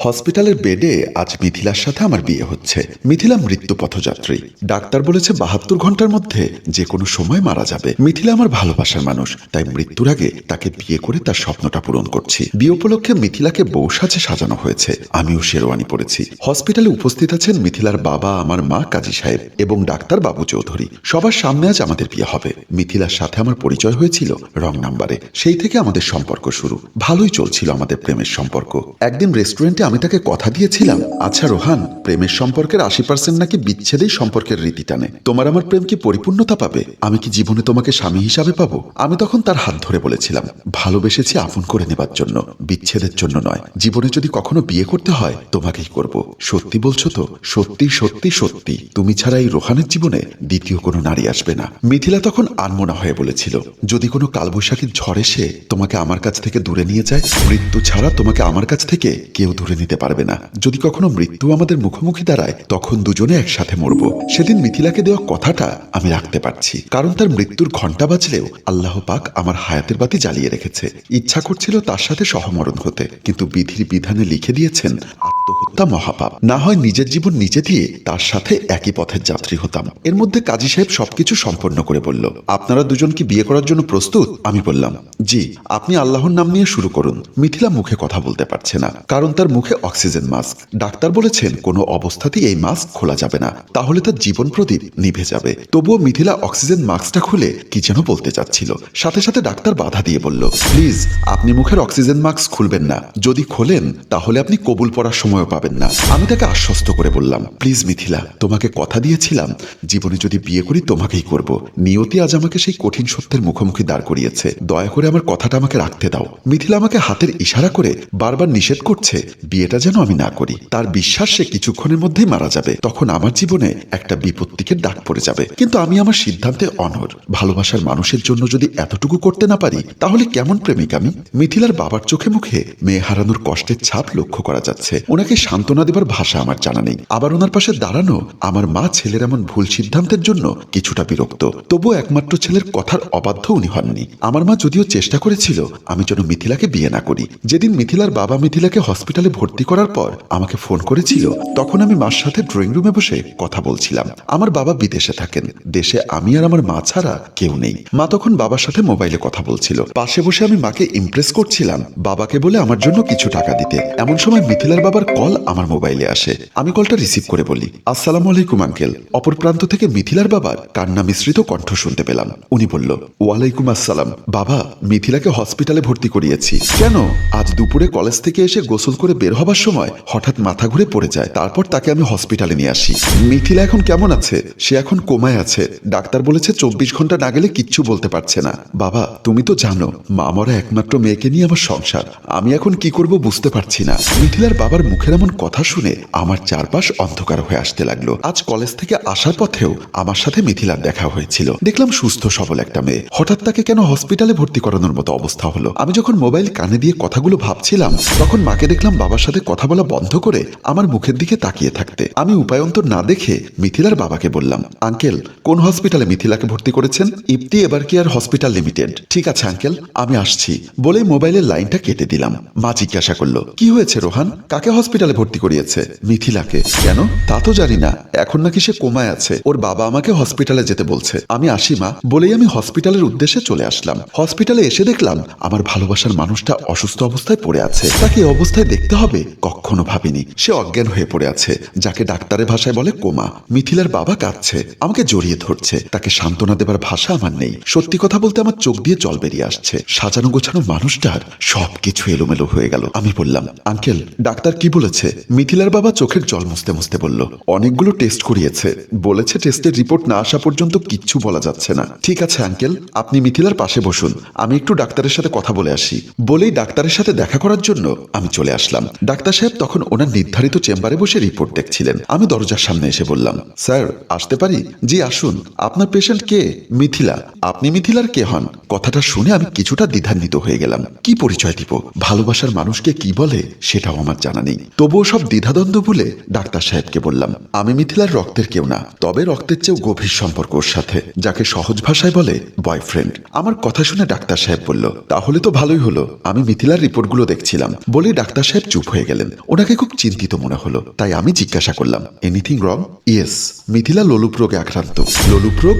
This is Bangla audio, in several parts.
হসপিটালের বেডে আজ মিথিলার সাথে আমার বিয়ে হচ্ছে। মিথিলা মৃত্যু পথযাত্রী। ডাক্তার বলেছে 72 ঘন্টার মধ্যে যে কোনো সময় মারা যাবে। মিথিলা আমার ভালোবাসার মানুষ, তাই মৃত্যুর আগে তাকে বিয়ে করে তার স্বপ্নটা পূরণ করছি। বিয়ে উপলক্ষে মিথিলাকে বউ সাজে সাজানো হয়েছে, আমিও শেরওয়ানি পরেছি। হসপিটালে উপস্থিত আছেন মিথিলার বাবা, আমার মা কাজী সাহেব এবং ডাক্তার বাবু চৌধুরী। সবার সামনে আজ আমাদের বিয়ে হবে। মিথিলার সাথে আমার পরিচয় হয়েছিল রং নাম্বারে, সেই থেকে আমাদের সম্পর্ক শুরু। ভালোই চলছিল আমাদের প্রেমের সম্পর্ক। একদিন রেস্টুরেন্টে আমি তাকে কথা দিয়েছিলাম, আচ্ছা রোহান, প্রেমের সম্পর্কের 80% নাকি বিচ্ছেদেই সম্পর্কের রীতি টানে। তোমার আমার প্রেম কি পরিপূর্ণতা পাবে? আমি কি জীবনে তোমাকে স্বামী হিসাবে পাবো? আমি তখন তার হাত ধরে বলেছিলাম, ভালোবেসেছি আপন করে নেবার জন্য, বিচ্ছেদের জন্য নয়। জীবনে যদি কখনো বিয়ে করতে হয় তোমাকেই করব। সত্যি বলছো তো? সত্যি সত্যি সত্যি। তুমি ছাড়া এই রোহানের জীবনে দ্বিতীয় কোনো নারী আসবে না। মিথিলা তখন আনমনা হয়ে বলেছিল, যদি কোনো কালবৈশাখীর ঝড় এসে তোমাকে আমার কাছ থেকে দূরে নিয়ে যায়, মৃত্যু ছাড়া তোমাকে আমার কাছ থেকে কেউ দূরে নিতে পারবে না। যদি কখনো মৃত্যু আমাদের মুখোমুখি দাঁড়ায়, তখন দুজনে একসাথে মরব। সেদিন মিথিলাকে দেওয়া কথাটা আমি রাখতে পারছি, কারণ তার মৃত্যুর ঘণ্টা বাজলেও আল্লাহ পাক আমার হায়াতের বাতি জ্বালিয়ে রেখেছে। ইচ্ছা করছিল তার সাথে সহমরণ হতে, কিন্তু বিধির বিধানে লিখে দিয়েছেন আত্মহত্যা মহাপাপ। না হয় নিজের জীবন নিজে দিয়ে তার সাথে একই পথের যাত্রী হতাম। এর মধ্যে কাজী সাহেব সবকিছু সম্পন্ন করে বলল, আপনারা দুজন কি বিয়ে করার জন্য প্রস্তুত? আমি বললাম, জি। আপনি আল্লাহর নাম নিয়ে শুরু করুন। মিথিলা মুখে কথা বলতে পারছে না, কারণ তার মুখে অক্সিজেন মাস্ক। ডাক্তার বলেছেন কোনো অবস্থাতেই এই মাস্ক খোলা যাবে না, তাহলে তার জীবন প্রদীপ নিভে যাবে। তবুও মিথিলা অক্সিজেন মাস্কটা খুলে কি যেন বলতে চাচ্ছিল। সাথে সাথে ডাক্তার বাধা দিয়ে বলল, প্লিজ আপনি মুখের অক্সিজেন মাস্ক খুলবেন না। যদি খোলেন তাহলে আপনি কবুল পড়ার সময়ও পাবেন না। আমি তাকে আশ্বস্ত করে বললাম, প্লিজ মিথিলা, তোমাকে কথা দিয়েছিলাম জীবনে যদি বিয়ে করি তোমাকেই করব। নিয়তি আজ আমাকে সেই কঠিন সত্যের মুখোমুখি দাঁড় করিয়েছে। দয়া করে আমার কথাটা আমাকে রাখতে দাও। মিথিলা আমাকে হাতের ইশারা করে বারবার নিষেধ করছে বিয়েটা যেন আমি না করি। তার বিশ্বাস সে কিছুক্ষণের মধ্যেই মারা যাবে, তখন আমার জীবনে একটা বিপত্তিকে ডাক পড়ে যাবে। কিন্তু আমি আমার সিদ্ধান্তে অনড়। ভালোবাসার মানুষের জন্য যদি এতটুকু করতে না পারি, তাহলে কেমন প্রেমিক আমি? মিথিলার বাবার চোখে মুখে মেয়ে হারানোর কষ্টের ছাপ লক্ষ্য করা যাচ্ছে। ওনাকে সান্ত্বনা দেবার ভাষা আমার জানা নেই। আবার ওনার পাশে দাঁড়ানো আমার মা ছেলের এমন ভুল সিদ্ধান্তের জন্য কিছুটা বিরক্ত। তবুও একমাত্র ছেলের কথার অবাধ্য উনি হননি। আমার মা যদিও চেষ্টা করেছিল আমি যেন মিথিলাকে বিয়ে না করি। যেদিন মিথিলার বাবা মিথিলাকে হসপিটালে ভর্তি করার পর আমাকে ফোন করেছিল, তখন আমি মার সাথে ড্রয়িং রুমে বসে কথা বলছিলাম। আমার বাবা বিদেশে থাকেন, দেশে আমি আর আমার মা ছাড়া কেউ নেই। মা তখন বাবার সাথে মোবাইলে কথা বলছিল। পাশে বসে আমি মাকে ইমপ্রেস করছিলাম বাবাকে বলে আমার জন্য কিছু টাকা দিতে। এমন সময় মিথিলার বাবার কল আমার মোবাইলে আসে। আমি কলটা রিসিভ করে বলি, আসসালামু আলাইকুম আঙ্কেল। অপর প্রান্ত থেকে মিথিলার বাবার কান্না মিশ্রিত কণ্ঠ শুনতে পেলাম। উনি বলল, ওয়ালাইকুম আসসালাম। বাবা, মিথিলাকে হসপিটালে ভর্তি করিয়েছি। কেন? আজ দুপুরে কলেজ থেকে এসে গোসল করে বের হবার সময় হঠাৎ মাথা ঘুরে পড়ে যায়, তারপর তাকে আমি হসপিটালে নিয়ে আসি। মিথিলা এখন কেমন আছে? সে এখন কোমায় আছে। ডাক্তার বলেছে 24 ঘন্টা না গেলে কিচ্ছু বলতে পারছে না। বাবা, তুমি তো জানো মা মরা একমাত্র মেয়েকে নিয়ে আমার সংসার। আমি এখন কি করব বুঝতে পারছি না। মিথিলার বাবার মুখের এমন কথা শুনে আমার চারপাশ অন্ধকার হয়ে আসতে লাগলো। আজ কলেজ থেকে আসার পথেও আমার সাথে মিথিলার দেখা হয়েছিল। দেখলাম সুস্থ সবল একটা মেয়ে। হঠাৎ তাকে কেন হসপিটালে ভর্তি করানোর মতো অবস্থা হলো? আমি যখন মোবাইল কানে দিয়ে কথাগুলো ভাবছিলাম, তখন মাকে দেখলাম বাবার সাথে কথা বলা বন্ধ করে আমার মুখের দিকে তাকিয়ে থাকতে। আমি উপায়ন্তর না দেখে মিথিলার বাবাকে বললাম, আঙ্কেল, কোন হসপিটালে মিথিলাকে ভর্তি করেছেন? ইপ্তি এবার কেয়ার হসপিটাল লিমিটেড। ঠিক আছে আঙ্কেল, আমি আসছি বলে মোবাইলের লাইনটা কেটে দিলাম। মা জিজ্ঞাসা করলো, কি হয়েছে রোহান? কাকে হসপিটালে ভর্তি করিয়েছে? মিথিলাকে। কেন? তা তো জানি না। এখন নাকি সে কোমায় আছে। ওর বাবা আমাকে হসপিটালে যেতে বলছে। আমি আসি মা বলেই আমি হসপিটালের উদ্দেশ্যে চলে আসলাম। হসপিটালে এসে দেখলাম আমার ভালোবাসার মানুষটা অসুস্থ অবস্থায় পড়ে আছে। তাকে এই অবস্থায় দেখতে হবে কখনো ভাবিনি। সে অজ্ঞান হয়ে পড়ে আছে, যাকে ডাক্তারের ভাষায় বলে কোমা। মিথিলার বাবা কাঁদছে, আমাকে জড়িয়ে ধরছে। তাকে সান্ত্বনা দেবার ভাষা আমার নেই। সত্যি কথা বলতে আমার চোখ দিয়ে জল বেরিয়ে আসছে। সাজানো গোছানো মানুষটার সবকিছু এলোমেলো হয়ে গেল। আমি বললাম, আঙ্কেল, ডাক্তার কি বলেছে? মিথিলার বাবা চোখের জল মুছতে মুছতে বলল, অনেকগুলো টেস্ট করিয়েছে, বলেছে টেস্টের রিপোর্ট না আসা পর্যন্ত কিচ্ছু বলা যাচ্ছে না। ঠিক আছে আঙ্কেল, আপনি মিথিলার পাশে বসুন, আমি একটু ডাক্তারের সাথে কথা বলে আসি। বলেই ডাক্তারের সাথে দেখা করার জন্য আমি চলে আসলাম। ডাক্তার সাহেব তখন ওনার নির্ধারিত চেম্বারে বসে রিপোর্ট দেখছিলেন। আমি দরজার সামনে এসে বললাম, স্যার আসতে পারি? জি আসুন। আপনার পেশেন্ট কে? মিথিলা। আপনি মিথিলার কে হন? কথাটা শুনে আমি কিছুটা দ্বিধান্বিত হয়ে গেলাম। কি পরিচয় দিব? ভালোবাসার মানুষকে কি বলে সেটাও আমার জানা নেই। তবুও সব দ্বিধাদ্বন্দ্ব ভুলে ডাক্তার সাহেবকে বললাম, আমি মিথিলার রক্তের কেউ না, তবে রক্তের চেয়েও গভীর সম্পর্ক ওর সাথে, যাকে সহজ ভাষায় বলে বয়ফ্রেন্ড। আমার কথা শুনে ডাক্তার সাহেব বলল, তাহলে তো ভালোই হলো, আমি মিথিলার রিপোর্টগুলো দেখছিলাম। বলে ডাক্তার সাহেব চুপ হয়ে গেলেন। ওনাকে খুব চিন্তিত মনে হলো, তাই আমি জিজ্ঞাসা করলাম, এনিথিং রং? ইয়েস, মিথিলা লোলুপ রোগে আক্রান্ত। লোলুপ রোগ?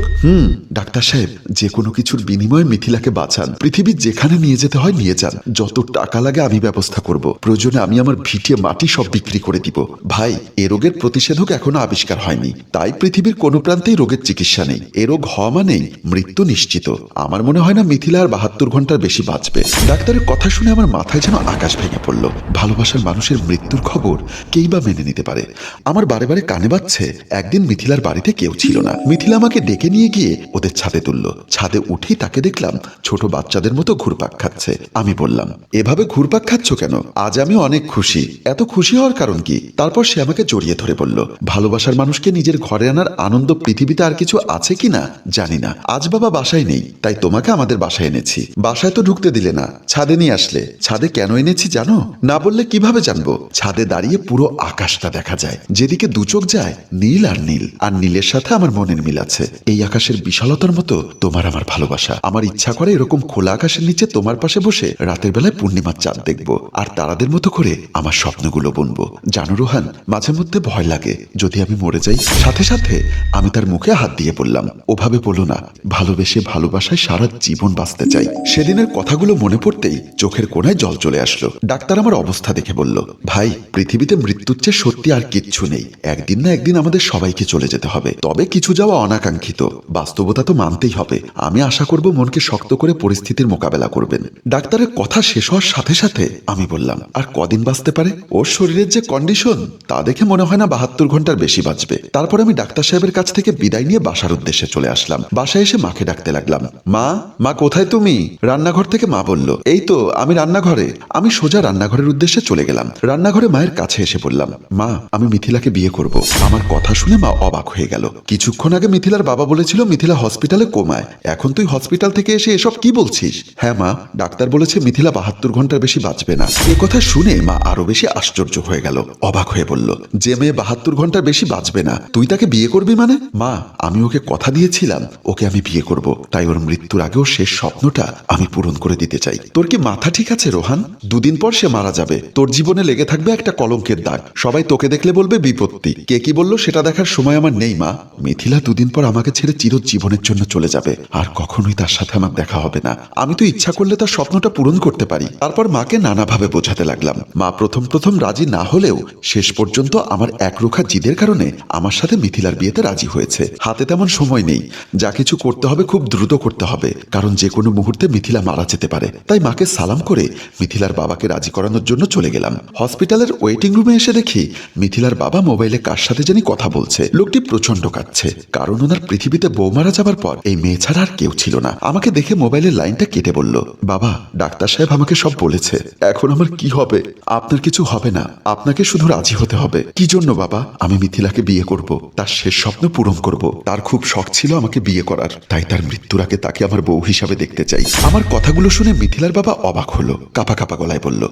ডাক্তার সাহেব, যে কোনো কিছুর বিনিময়ে মিথিলাকে বাঁচান। পৃথিবীর যেখানে নিয়ে যেতে হয় নিয়ে যান, যত টাকা লাগে আমি ব্যবস্থা করব। প্রয়োজনে আমি আমার ভিটে মাটি সব বিক্রি করে দিব। ভাই, এ রোগের প্রতিষেধক এখনো আবিষ্কার হয়নি, তাই পৃথিবীর কোনো প্রান্তেই রোগের চিকিৎসা নেই। এ রোগ হওয়া মানেই মৃত্যু নিশ্চিত। আমার মনে হয় না মিথিলা আর 72 ঘন্টার বেশি বাঁচবে। ডাক্তারের কথা শুনে আমার মাথায় যেন আকাশ ভেঙে পড়ল। ভালোবাসার মানুষের মৃত্যুর খবর কেই বা মেনে নিতে পারে? আমার বারে বারে কানে বাজছে, একদিন মিথিলার বাড়িতে কেউ ছিল না। মিথিলা আমাকে ডেকে নিয়ে গিয়ে ওদের ছাদে তুলল। ছাদে উঠেই তাকে দেখলাম ছোট বাচ্চাদের মতো ঘুরপাক খাচ্ছে। আমি বললাম, এভাবে ঘুরপাক খাচ্ছ কেন? আজ আমি অনেক খুশি। এত খুশি হওয়ার কারণ কি? তারপর সে আমাকে জড়িয়ে ধরে বলল, ভালোবাসার মানুষকে নিজের ঘরে আনার আনন্দ পৃথিবীতে আর কিছু আছে কিনা জানি না। আজ বাবা বাসায় নেই, তাই তোমাকে আমাদের বাসায় এনেছি। বাসায় তো ঢুকতে দিলে না, ছাদে নিয়ে আসলে। ছাদে কেন এনেছি জানো? না বললে কিভাবে জানবো? ছাদে দাঁড়িয়ে পুরো আকাশটা দেখা যায়। যেদিকে দু চোখ যায় নীল আর নীল, আর নীলের সাথে আমার মনের মিল আছে। এই আকাশের বিশালতার মতো তোমার আমার ভালোবাসা। আমার ইচ্ছা করে এরকম খোলা আকাশের নিচে তোমার পাশে বসে রাতের বেলায় পূর্ণিমার চাঁদ দেখবো, আর তারাদের মতো করে আমার স্বপ্নগুলো বুনবো। জানো রোহান, মাঝে মধ্যে ভয় লাগে যদি আমি মরে যাই। সাথে সাথে আমি তার মুখে হাত দিয়ে বললাম, ওভাবে বলো না, ভালোবেসে ভালোবাসায় সারা জীবন বাঁচতে চাই। সেদিনের কথাগুলো মনে পড়তেই চোখের কোণায় জল চলে আসলো। ডাক্তার আমার অবস্থা দেখে বলল, ভাই, পৃথিবীতে মৃত্যুর চেয়ে সত্যি আর কিচ্ছু নেই। একদিন না একদিন আমাদের সবাইকে চলে যেতে হবে, তবে কিছু যাওয়া অনাকাঙ্ক্ষিত। বাস্তবতা তো মানতেই হবে। আমি আশা করব মনকে শক্ত করে পরিস্থিতির মোকাবেলা করবেন। ডাক্তারের কথা শেষ হওয়ার সাথে সাথে আমি বললাম, আর কদিন বাঁচতে পারে? ওর শরীরের যে কন্ডিশন, তা দেখে মনে হয় না 72 ঘন্টার বেশি বাঁচবে। তারপর আমি ডাক্তার সাহেবের কাছ থেকে বিদায় নিয়ে বাসার উদ্দেশ্যে চলে আসলাম। বাসায় এসে মাকে ডাকতে লাগলাম, মা, মা কোথায় তুমি? রান্নাঘর থেকে মা বলল, এই তো আমি রান্নাঘরে। আমি সোজা রান্নাঘরের উদ্দেশ্যে চলে গেলাম। রান্নাঘরে মায়ের কাছে এসে বললাম, মা, আমি মিথিলাকে বিয়ে করব। আমার কথা শুনে মা অবাক হয়ে গেল। কিছুক্ষণ আগে মিথিলার বাবা বলেছিল মিথিলা হসপিটালে কোমায়, এখন তুই হসপিটাল থেকে এসে এসব কি বলছিস? হ্যাঁ মা, ডাক্তার বলেছে মিথিলা 72 ঘন্টার বেশি বাঁচবে না। এ কথা শুনে মা আরো বেশি আশ্চর্য হয়ে গেল, অবাক হয়ে বলল, যে মেয়ে 72 ঘন্টার বেশি বাঁচবে না, তুই তাকে বিয়ে করবি মানে? মা, আমি ওকে কথা দিয়েছিলাম ওকে আমি বিয়ে করব, তাই ওর মৃত্যুর আগেও শেষ স্বপ্নটা আমি পূরণ করে দিতে চাই। তোর কি মাথা ঠিক আছে রোহান? দুদিন পর সে মারা যাবে, তোর জীবনে লেগে থাকবে একটা কলঙ্কের দাগ। সবাই তোকে দেখলে বলবে বিপত্তি। কে কি বললো সেটা দেখার সময় আমার নেই মা। মিথিলা দুদিন পর আমাকে ছেড়ে চিরজীবনের জন্য চলে যাবে, আর কখনোই তার সাথে আমার দেখা হবে না। আমি তো ইচ্ছা করলে তার স্বপ্নটা পূরণ করতে পারি। তারপর মাকে নানাভাবে বোঝাতে লাগলাম। মা প্রথম প্রথম রাজি না হলেও শেষ পর্যন্ত আমার একরোখা জিদের কারণে আমার সাথে মিথিলার বিয়েতে রাজি হয়েছে। হাতে তেমন সময় নেই, যা কিছু করতে হবে খুব দ্রুত করতে হবে, কারণ যে কোনো মুহূর্তে মিথিলা মারা যেতে পারে। তাই মাকে সালাম করে মিথিলার বাবাকে রাজি করানোর জন্য চলে গেলাম। হসপিটালের ওয়েটিং রুমে এসে দেখি মিথিলার বাবা মোবাইলে কার সাথে জানি কথা বলছে। লোকটি প্রচন্ড কাঁদছে, কারণ ওনার পৃথিবীতে বউ মারা যাবার পর এই মেয়ে ছাড়া আর কেউ ছিল না। আমাকে দেখে মোবাইলের লাইনটা কেটে বলল, বাবা, ডাক্তার সাহেব আমাকে সব বলেছে, এখন আমার কি হবে? আপনার কিছু হবে না, আপনাকে শুধু রাজি হতে হবে। কি জন্য বাবা? আমি মিথিলাকে বিয়ে করব, তার শেষ স্বপ্ন পূরণ করব। তার খুব শখ ছিল আমাকে বিয়ে করার, তাই তার মৃত্যুর আগে তাকে আমার বউ হিসাবে দেখতে চাই। আমার কথাগুলো শুনে মিথিলার বাবা অবাক হলো, কাপা কাপা গলায় বলল,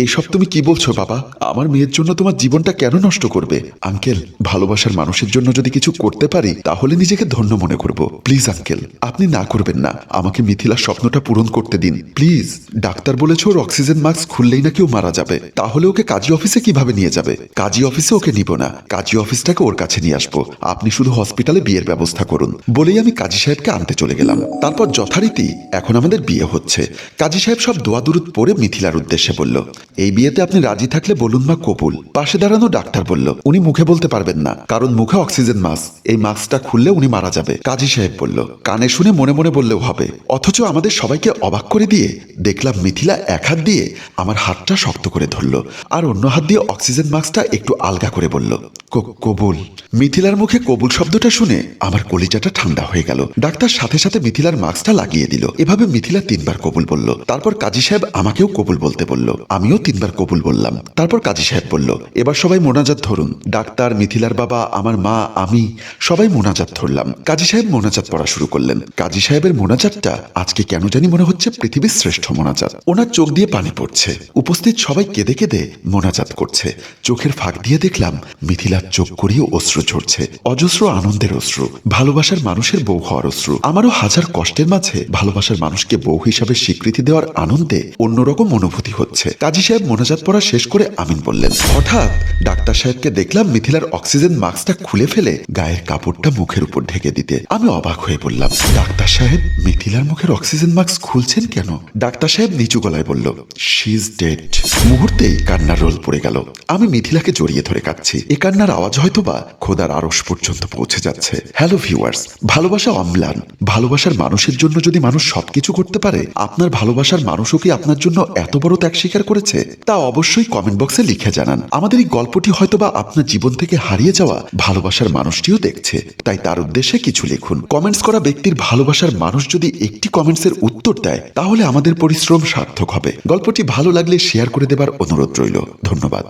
এইসব তুমি কি বলছো বাবা? আমার মেয়ের জন্য তোমার জীবনটা কেন নষ্ট করবে? আঙ্কেল, ভালোবাসার মানুষের জন্য যদি কিছু করতে পারি তাহলে নিজেকে ধন্য মনে করব। প্লিজ আঙ্কেল, আপনি না করবেন না, আমাকে মিথিলার স্বপ্নটা পূরণ করতে দিন প্লিজ। ডাক্তার বলেছে ওর অক্সিজেন মাস্ক খুললেই নাকি ও মারা যাবে, তাহলে ওকে কাজী অফিসে কিভাবে নিয়ে যাবে? কাজী অফিসে ওকে নিব না, কাজী অফিসটাকে ওর কাছে নিয়ে আসবো। আপনি শুধু হসপিটালে বিয়ের ব্যবস্থা করুন। বলেই আমি কাজী সাহেবকে আনতে চলে গেলাম। তারপর যথারীতি এখন আমাদের বিয়ে হচ্ছে। কাজী সাহেব সব দোয়া দুরুদ পড়ে মিথিলার উদ্দেশ্যে বলল, এই বিয়েতে আপনি রাজি থাকলে বলুন মা কবুল। পাশে দাঁড়ানো ডাক্তার বলল, উনি মুখে বলতে পারবেন না, কারণ মুখে অক্সিজেন মাস্ক, এই মাস্কটা খুললে উনি মারা যাবে। কাজী সাহেব বলল, কানে শুনে মনে মনে বললেও হবে। অথচ আমাদের সবাইকে অবাক করে দিয়ে দেখলাম মিথিলা এক হাত দিয়ে আমার হাতটা শক্ত করে ধরল, আর অন্য হাত দিয়ে অক্সিজেন মাস্কটা একটু আলগা করে বলল, কবুল। মিথিলার মুখে কবুল শব্দটা শুনে আমার কলিজাটা ঠান্ডা হয়ে গেল। ডাক্তার সাথে সাথে মিথিলার মাস্কটা লাগিয়ে দিল। এভাবে মিথিলা 3 বার কবুল বলল। তারপর কাজী সাহেব আমাকেও কবুল বলতে বলল। আমিও 3 বার কবুল বললাম। তারপর কাজী সাহেব বলল, এবার সবাই মোনাজাত ধরুন। ডাক্তার, মিথিলার বাবা, আমার মা, আমি সবাই মোনাজাত ধরলাম। কাজী সাহেব মোনাজাত পড়া শুরু করলেন। কাজী সাহেবের মোনাজাতটা আজকে কেন জানি মনে হচ্ছে পৃথিবীর শ্রেষ্ঠ মোনাজাত। ওনার চোখ দিয়ে পানি পড়ছে। উপস্থিত সবাই কেঁদে কেঁদে মোনাজাত করছে। চোখের ফাঁক দিয়ে দেখলাম মিথিলার চোখ করিয়ে অশ্রু ঝরছে। অজস্র আনন্দের অশ্রু, ভালোবাসার মানুষের বউ হওয়ার অশ্রু। আমারও হাজার কষ্টের মাঝে ভালোবাসার মানুষকে বউ হিসাবে স্বীকৃতি দেওয়ার আনন্দে অন্যরকম অনুভূতি হচ্ছে। কাজী সাহেব মোনাজাত পড়া শেষ করে আমিন বললেন। হঠাৎ ডাক্তার সাহেবকে দেখলাম মিথিলার অক্সিজেন মাস্কটা খুলে ফেলে গায়ের কাপড়টা মুখের উপর ঢেকে দিতে। আমি অবাক হয়ে বললাম, ডাক্তার সাহেব মিথিলার মুখের অক্সিজেন মাস্ক খুলছেন কেন? ডাক্তার সাহেব নিচু গলায় বলল, শি ইজ ডেড। মুহূর্তেই কান্নার রোল পড়ে গেল। আমি মিথিলাকে জড়িয়ে ধরে কাঁদছি। এ কান্নার আওয়াজ হয়তোবা খোদার আরশ পর্যন্ত পৌঁছে যাচ্ছে। হ্যালো ভিউয়ার্স, ভালোবাসা অম্লান। ভালোবাসার মানুষের জন্য যদি মানুষ সবকিছু করতে পারে, আপনার ভালোবাসার মানুষও কি আপনার জন্য এত বড় ত্যাগ স্বীকার করেছে? তা অবশ্যই কমেন্ট বক্সে লিখে জানান। আমাদের এই গল্পটি হয়তোবা আপনার জীবন থেকে হারিয়ে যাওয়া ভালোবাসার মানুষটিও দেখছে, তাই তার উদ্দেশ্যে কিছু লিখুন। কমেন্টস করা ব্যক্তির ভালোবাসার মানুষ যদি একটি কমেন্টসের উত্তর দেয়, তাহলে আমাদের পরিশ্রম সার্থক হবে। গল্পটি ভালো লাগলে শেয়ার করে দেবার অনুরোধ রইল। ধন্যবাদ।